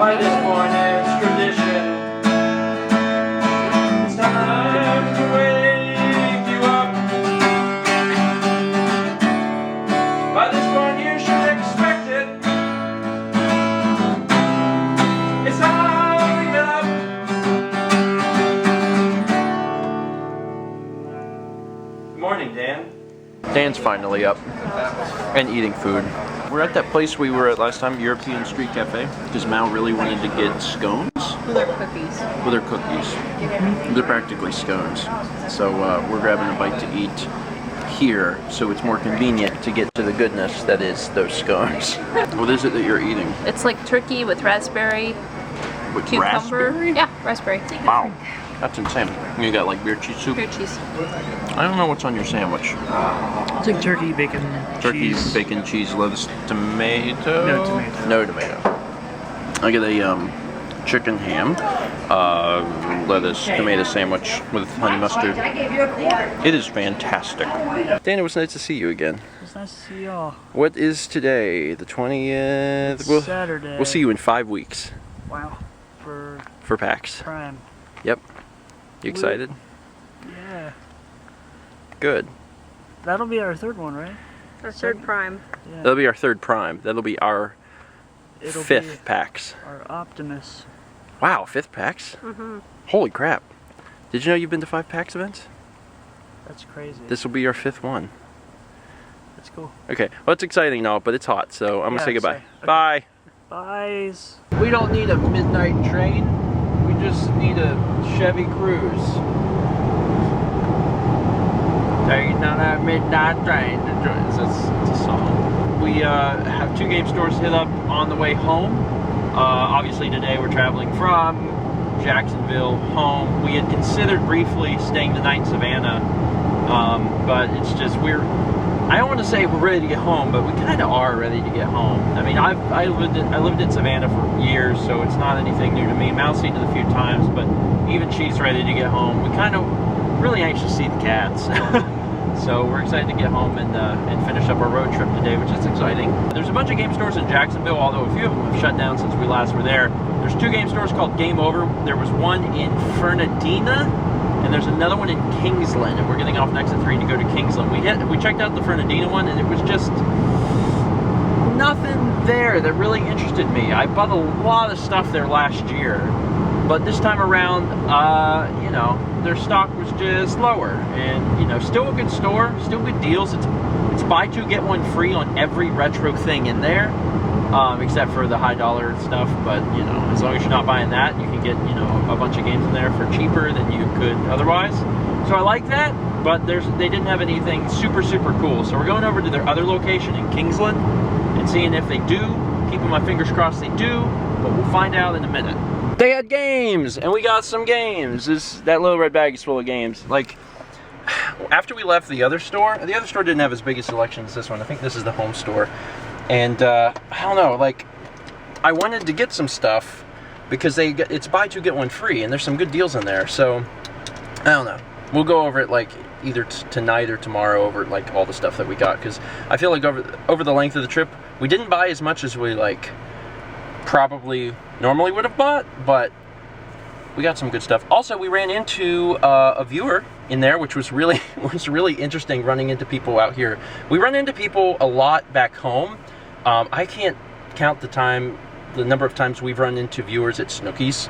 by this point it's tradition. It's time to wake you up. By this point you should expect it. It's time to get up. Good morning, Dan. Dan's finally up and eating food. We're at that place we were at last time, European Street Cafe, because Mal really wanted to get scones. With our cookies. With her cookies. They're practically scones. So we're grabbing a bite to eat here, so it's more convenient to get to the goodness that is those scones. What is it that you're eating? It's like turkey with raspberry, With cucumber. raspberry? Yeah, raspberry. Wow, that's insane. You got like beer cheese soup? Beer cheese. I don't know what's on your sandwich. It's like turkey, bacon, Turkey, cheese. bacon, cheese, lettuce, tomato? No tomato. No tomato. I get a chicken ham, lettuce, tomato sandwich with honey mustard. It is fantastic. Dan, it was nice to see you again. It's nice to see y'all. What is today? The 20th? It's Saturday. We'll see you in 5 weeks Wow. For PAX. Prime. Yep. You excited? Yeah. Good. That'll be our third one, right? Our third prime. Yeah. That'll be our third Prime. That'll be our It'll fifth be PAX. our Optimus. Wow, fifth PAX? Mm-hmm. Holy crap. Did you know you've been to 5 PAX events? That's crazy. This will be our 5th one. That's cool. Okay, well it's exciting and all, but it's hot, so I'm gonna Yeah, say goodbye. sorry. Okay. Bye. Byes. We don't need a midnight train. We just need a Chevy Cruise. Taking on a midnight train to join us. It's a song. We have 2 game stores hit up on the way home. Obviously today we're traveling from Jacksonville home. We had considered briefly staying the night in Savannah, but it's just I don't want to say we're ready to get home, but we kind of are ready to get home. I mean, I lived in Savannah for years, so it's not anything new to me. Mal's seen it a few times, but even she's ready to get home. We kind of really anxious to see the cats. So we're excited to get home and finish up our road trip today, which is exciting. There's a bunch of game stores in Jacksonville, although a few of them have shut down since we last were there. There's 2 game stores called Game Over. There was one in Fernandina, and there's another one in Kingsland, and we're getting off next at 3 to go to Kingsland. We checked out the Fernandina one, and it was just nothing there that really interested me. I bought a lot of stuff there last year, but this time around, you know, their stock was just lower, and you know, still a good store, still good deals. It's buy 2 get 1 free on every retro thing in there, except for the high dollar stuff. But you know, as long as you're not buying that, you can get, you know, a bunch of games in there for cheaper than you could otherwise. So I like that, but they didn't have anything super cool. So we're going over to their other location in Kingsland and seeing if they do. Keeping my fingers crossed they do, but we'll find out in a minute. They had games, and we got some games. That little red bag is full of games. Like, after we left the other store didn't have as big a selection as this one. I think this is the home store. And, I don't know, like, I wanted to get some stuff because it's buy 2 get 1 free, and there's some good deals in there. So, I don't know. We'll go over it, like, either tonight or tomorrow over, like, all the stuff that we got. Because I feel like over the length of the trip, we didn't buy as much as we, like, probably normally would have bought, but we got some good stuff. Also, we ran into a viewer in there, which was really interesting, running into people out here. We run into people a lot back home. I can't count the number of times we've run into viewers at Snookies,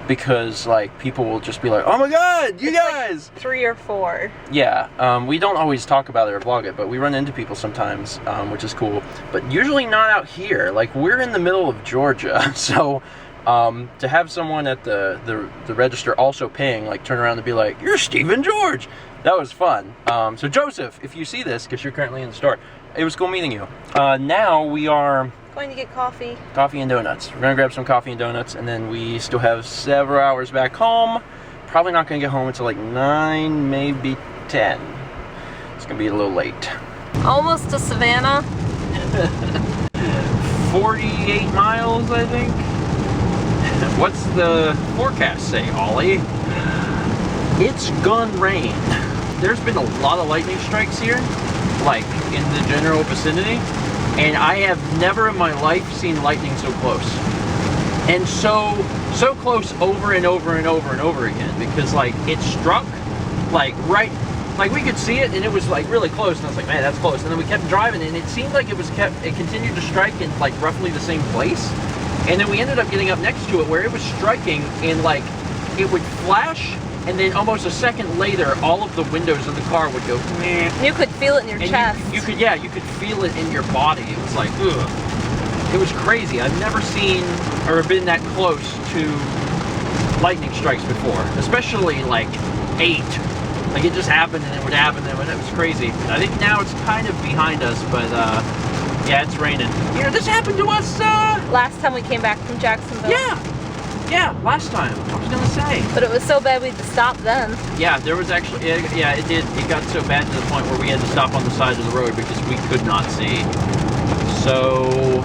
because like people will just be like, oh my god, you guys! Like 3 or 4. Yeah, we don't always talk about it or vlog it, but we run into people sometimes, which is cool. But usually not out here. Like, we're in the middle of Georgia, so to have someone at the register also paying, like, turn around and be like, you're Stephen George! That was fun. So Joseph, if you see this, because you're currently in the store, it was cool meeting you. Now we are Going to get coffee. Coffee and donuts. We're gonna grab some coffee and donuts, and then we still have several hours back home. Probably not gonna get home until like 9, maybe 10. It's gonna be a little late. Almost to Savannah. 48 miles, I think. What's the forecast say, Ollie? It's gonna rain. There's been a lot of lightning strikes here, like in the general vicinity, and I have never in my life seen lightning so close. And so close over and over and over and over again, because like it struck like right, like we could see it and it was like really close, and I was like, man, that's close. And then we kept driving and it seemed like it continued to strike in like roughly the same place. And then we ended up getting up next to it where it was striking, and like it would flash, and then almost a second later all of the windows of the car would go meh. You could feel it in your And chest. you could feel it in your body. It was like, ugh. It was crazy. I've never seen or been that close to lightning strikes before, especially like 8. Like it just happened and it would happen and it was crazy. I think now it's kind of behind us, but yeah, it's raining. You know, this happened to us. Last time we came back from Jacksonville. Yeah, last time. I was gonna say. But it was so bad we had to stop then. Yeah, there was actually, yeah, it did. It got so bad to the point where we had to stop on the side of the road because we could not see. So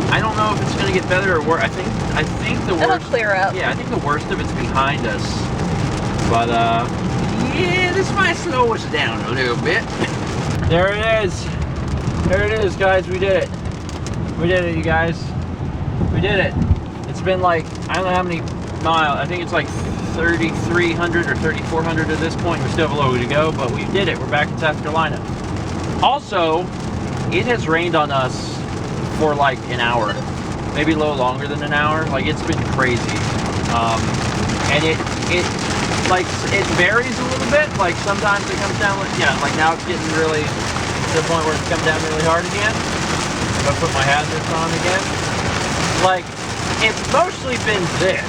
I don't know if it's gonna get better or worse. I think the worst. It'll clear up. Yeah, I think the worst of it's behind us. But yeah, this might slow us down a little bit. There it is. There it is, guys. We did it. We did it, you guys. We did it. It's been like, I don't know how many miles. I think it's like 3,300 or 3,400 at this point. We still have a little way to go, but we did it. We're back in South Carolina. Also, it has rained on us for like an hour, maybe a little longer than an hour. Like it's been crazy, and it varies a little bit. Like sometimes it comes down, like now it's getting really to the point where it's coming down really hard again. If I put my hazards on again, like it's mostly been this,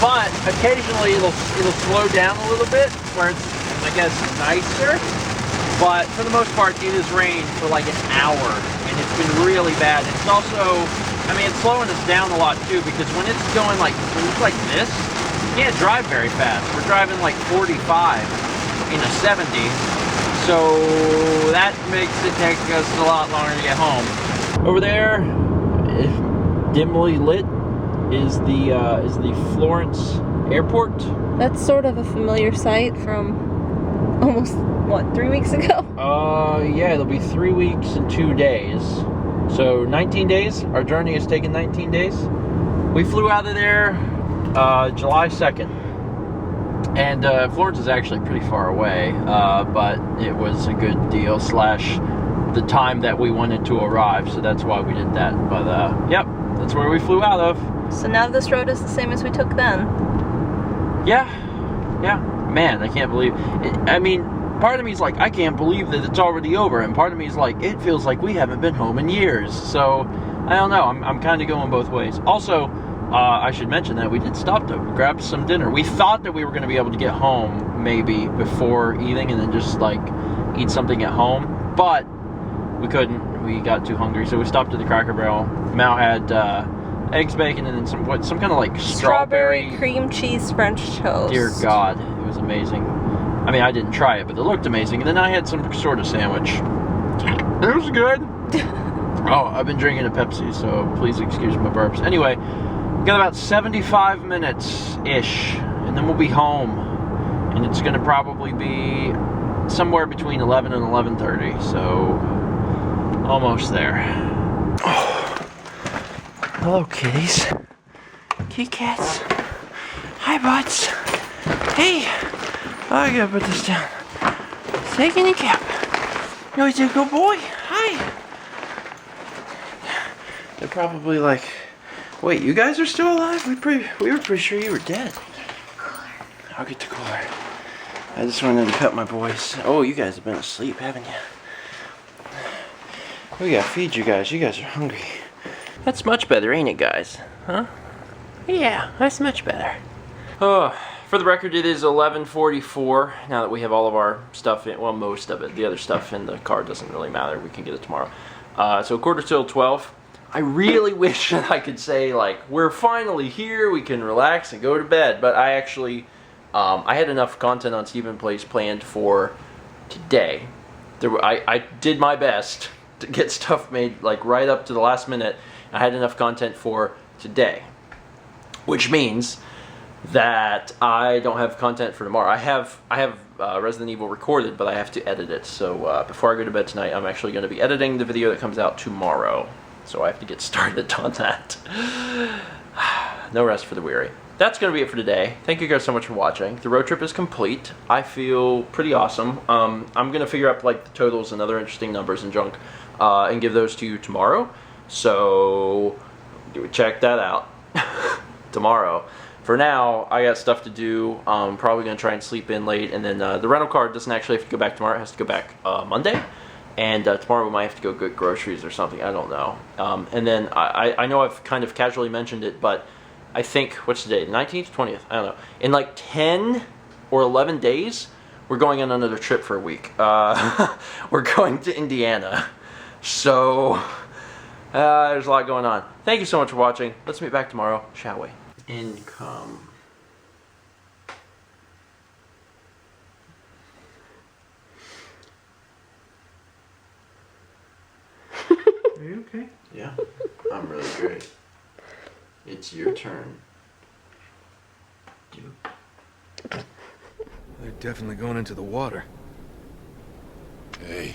but occasionally it'll slow down a little bit where it's, I guess, nicer. But for the most part, it has rained for like an hour, and it's been really bad. It's also, I mean, it's slowing us down a lot too, because when it's going like, when it's like this, you can't drive very fast. We're driving like 45 in a 70, so that makes it take us a lot longer to get home. Over there, dimly lit, is the Florence airport. That's sort of a familiar sight from almost, what, 3 weeks ago? Yeah, it'll be 3 weeks and 2 days. So 19 days. Our journey has taken 19 days. We flew out of there July 2nd. And Florence is actually pretty far away, but it was a good deal / the time that we wanted to arrive. So that's why we did that. But yep, that's where we flew out of. So now this road is the same as we took then. Yeah. Man, I can't believe it. I mean, part of me is like, I can't believe that it's already over, and part of me is like, it feels like we haven't been home in years. So I don't know, I'm kind of going both ways. Also, I should mention that we did stop to grab some dinner. We thought that we were going to be able to get home maybe before eating and then just like eat something at home, but we couldn't. We got too hungry, so we stopped at the Cracker Barrel. Mal had eggs, bacon, and then some kind of like strawberry cream cheese French toast. Dear God, it was amazing. I mean, I didn't try it, but it looked amazing. And then I had some sort of sandwich. It was good. Oh, I've been drinking a Pepsi, so please excuse my burps. Anyway, got about 75 minutes-ish, and then we'll be home. And it's going to probably be somewhere between 11 and 11:30, so almost there. Oh. Hello, kitties. Kitty cats. Hi, butts. Hey. Oh, I gotta put this down. Taking a cap. No, he's a good boy. Hi. They're probably like, wait, you guys are still alive? We were pretty sure you were dead. I'll get the cooler. I just wanted to pet my boys. Oh, you guys have been asleep, haven't you? We gotta feed you guys. You guys are hungry. That's much better, ain't it, guys? Huh? Yeah, that's much better. Oh, for the record, it is 11:44 now that we have all of our stuff in. Well, most of it. The other stuff in the car doesn't really matter. We can get it tomorrow. So 11:45. I really wish that I could say, like, we're finally here, we can relax and go to bed. But I actually, I had enough content on Stephen Place planned for today. I did my best to get stuff made, like, right up to the last minute. I had enough content for today, which means that I don't have content for tomorrow. I have Resident Evil recorded, but I have to edit it. So before I go to bed tonight, I'm actually going to be editing the video that comes out tomorrow. so I have to get started on that. No rest for the weary. That's going to be it for today. Thank you guys so much for watching. The road trip is complete. I feel pretty awesome. I'm going to figure out like the totals and other interesting numbers and junk and give those to you tomorrow. So check that out tomorrow. For now, I got stuff to do. I'm probably going to try and sleep in late. And then the rental car doesn't actually have to go back tomorrow. It has to go back Monday. And tomorrow we might have to go get groceries or something. I don't know. And then I know I've kind of casually mentioned it, but I think, what's the date? 19th, 20th? I don't know. In like 10 or 11 days, we're going on another trip for a week. We're going to Indiana. So there's a lot going on. Thank you so much for watching. Let's meet back tomorrow, shall we? Income. Are you okay? Yeah, I'm really great. It's your turn. They're definitely going into the water. Hey.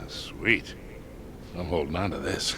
Sweet. I'm holding on to this.